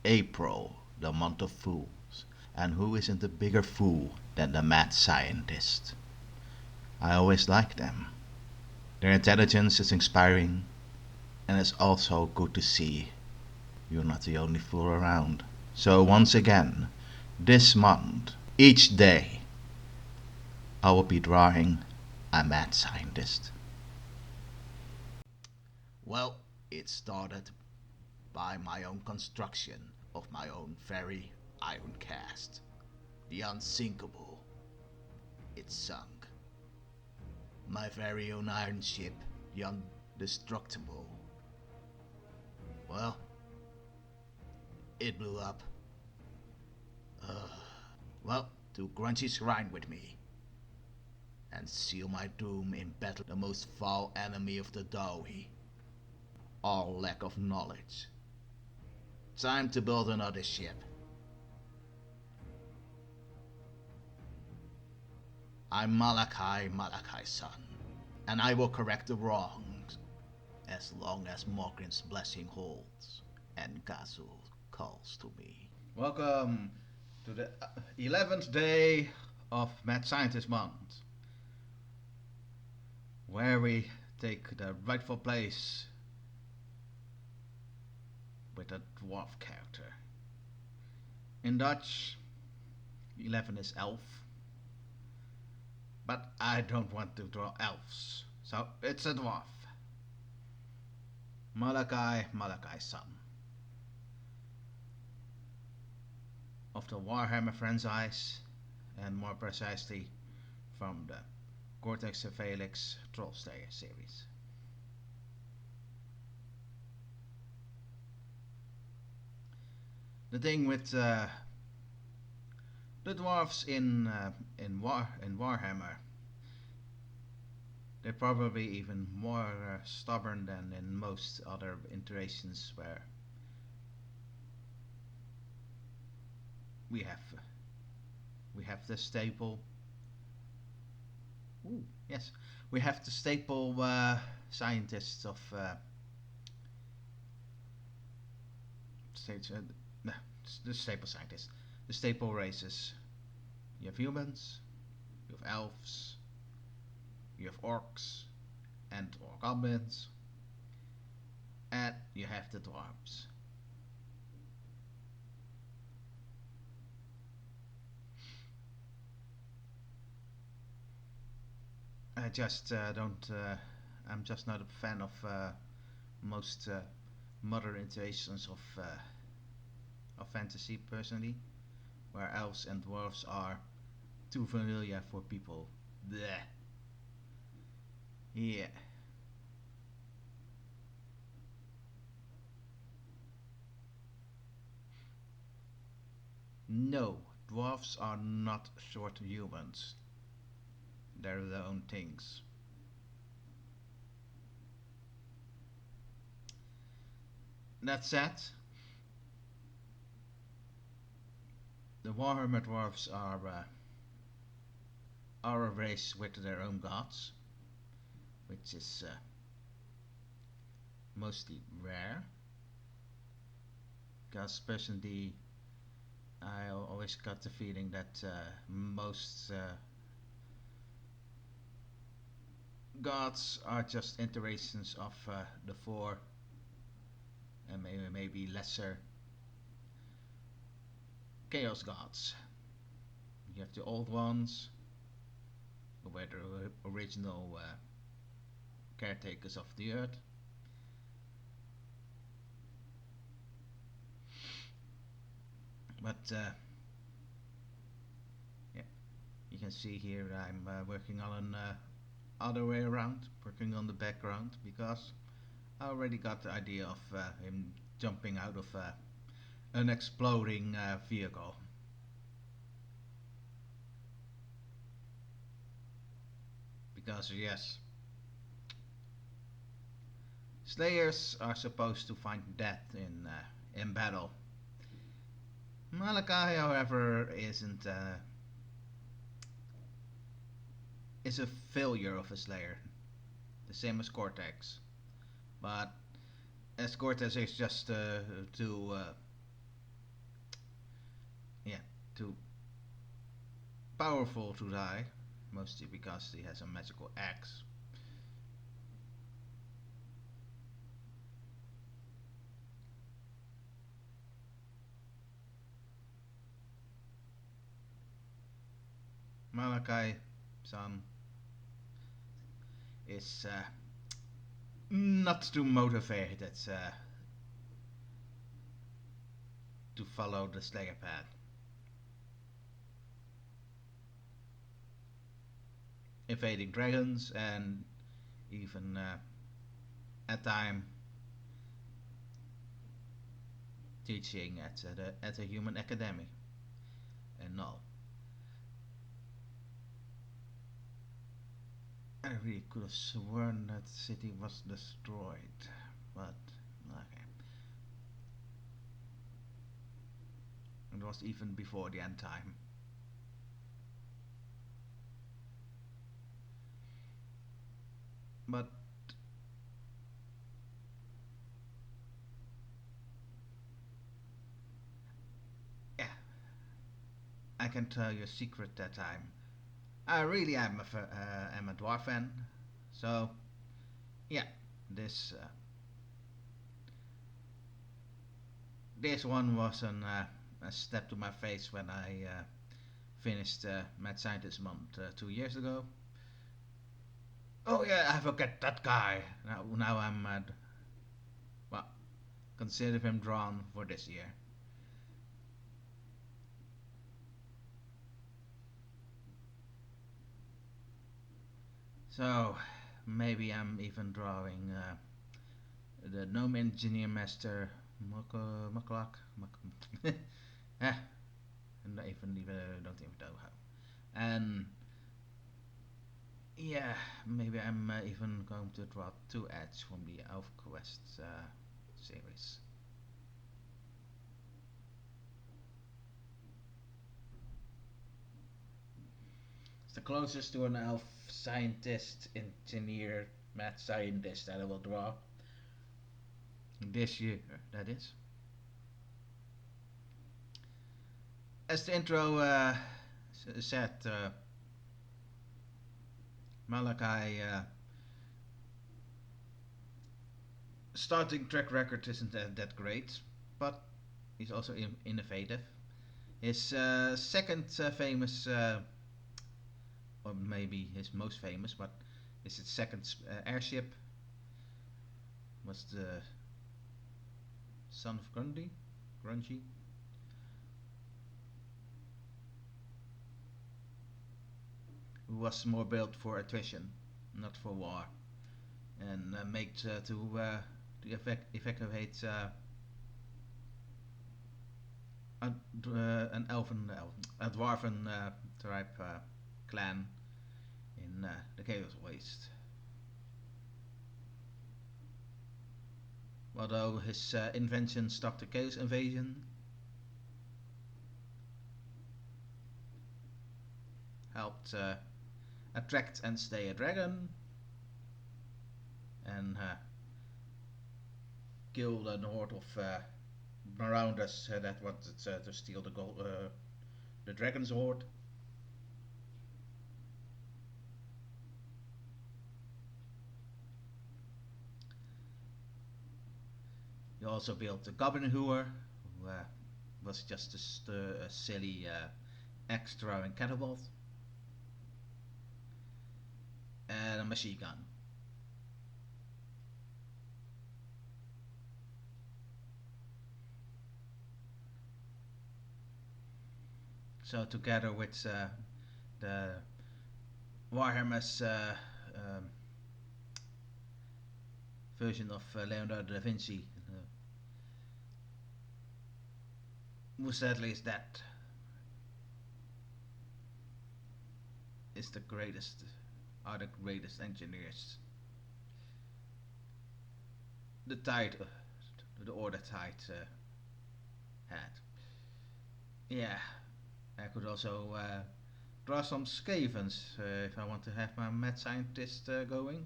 April, the month of fools. And who isn't a bigger fool than the mad scientist? I always like them. Their intelligence is inspiring, and it's also good to see you're not the only fool around. So, once again, this month, each day, I will be drawing a mad scientist. Well, it started by my own construction of my own very iron cast. The unsinkable. It sunk. My very own iron ship, the indestructible. Well, it blew up. Well, to Grunty's shrine with me, and seal my doom in battle the most foul enemy of the Dawi. All lack of knowledge. Time to build another ship. I'm Malachi's son, and I will correct the wrongs as long as Morgan's blessing holds and Gazul calls to me. Welcome to the 11th day of Mad Scientist Month, where we take the rightful place with a dwarf character. In Dutch, 11 is elf, but I don't want to draw elves, so it's a dwarf. Malachi's son. Of the Warhammer franchise, and more precisely from the Cortex Felix Trollslayer series. The thing with the dwarves in Warhammer, they're probably even more stubborn than in most other iterations where we have the staple. Ooh, yes, we have the staple scientists of the staple scientists, the staple races. You have humans, you have elves, you have orcs and or goblins, and you have the dwarves. I just don't. I'm just not a fan of most modern iterations of fantasy, personally, where elves and dwarves are too familiar for people. Blech. Yeah. No, dwarves are not short humans. They're their own things. That said, the Warhammer dwarves are a race with their own gods, which is mostly rare. Because personally, I always got the feeling that most gods are just iterations of the four, and maybe lesser chaos gods. You have the old ones, who were the original caretakers of the earth. But yeah, you can see here I'm working on an other way around, working on the background, because I already got the idea of him jumping out of an exploding vehicle. Because yes, Slayers are supposed to find death in battle. Malachi, however, is a failure of a Slayer, the same as Cortex. But as Cortex is just too yeah, too powerful to die, mostly because he has a magical axe. Malachi-san is not too motivated to follow the Slayer path. Evading dragons and even at time teaching at a human academy and all. I really could have sworn that city was destroyed, but okay. It was even before the end time. But yeah, I can tell you a secret that I really am a dwarf fan. So yeah, this this one was a step to my face when I finished Mad Scientist Month 2 years ago. Oh yeah, I forget that guy. Now I'm well, consider him drawn for this year. So maybe I'm even drawing the gnome engineer master Muklok. eh, and even don't even know how. And yeah, maybe I'm even going to draw two ads from the ElfQuest series. It's the closest to an elf scientist, engineer, mad scientist that I will draw this year. That is. As the intro said, Malachi starting track record isn't that great, but he's also innovative. His second famous, or maybe his most famous, but is his second airship was the Son of Grundy, Grungy, who was more built for attrition, not for war, and made to evacuate an a dwarven tribe clan in the Chaos Waste. Although his invention stopped the Chaos Invasion, helped attract and stay a dragon, and killed a horde of marauders that wanted to steal the dragon's hoard. He also built the Goblin Hooer, who was just a silly axe-throwing catapult, and a machine gun. So together with the Warhammer's version of Leonardo da Vinci, who sadly is dead, is the greatest, are the greatest engineers. The Tide, the Order Tide had. Yeah, I could also draw some Skavens if I want to have my mad scientist going.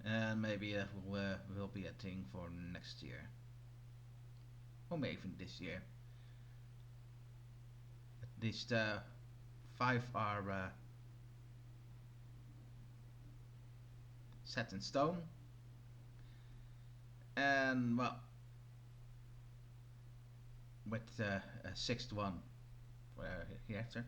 And maybe that will be a thing for next year. Or maybe even this year. least 5 are set in stone. And well, with a sixth one reactor.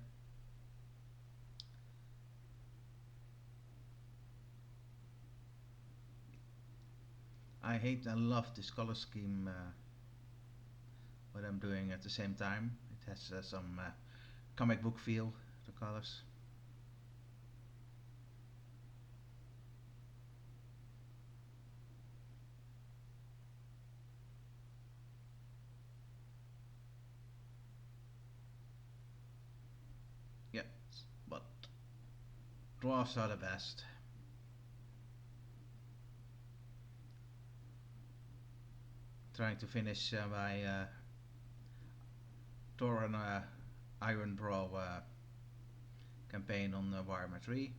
I hate and love this color scheme, what I'm doing at the same time. It has some comic book feel, the colors. Yeah, but dwarfs are the best. Trying to finish my Thor and Iron Brawl campaign on Warhammer 3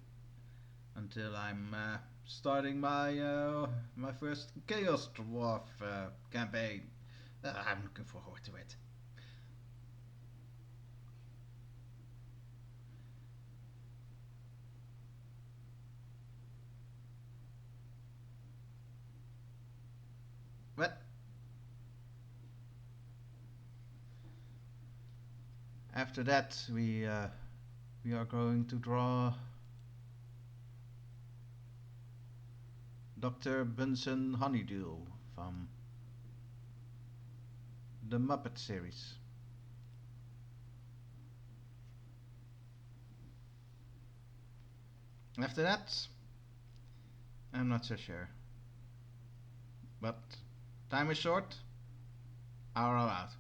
until I'm starting my first Chaos Dwarf campaign. I'm looking forward to it. But after that, we are going to draw Dr. Bunsen Honeydew from the Muppet series. After that, I'm not so sure. But time is short. Hour out.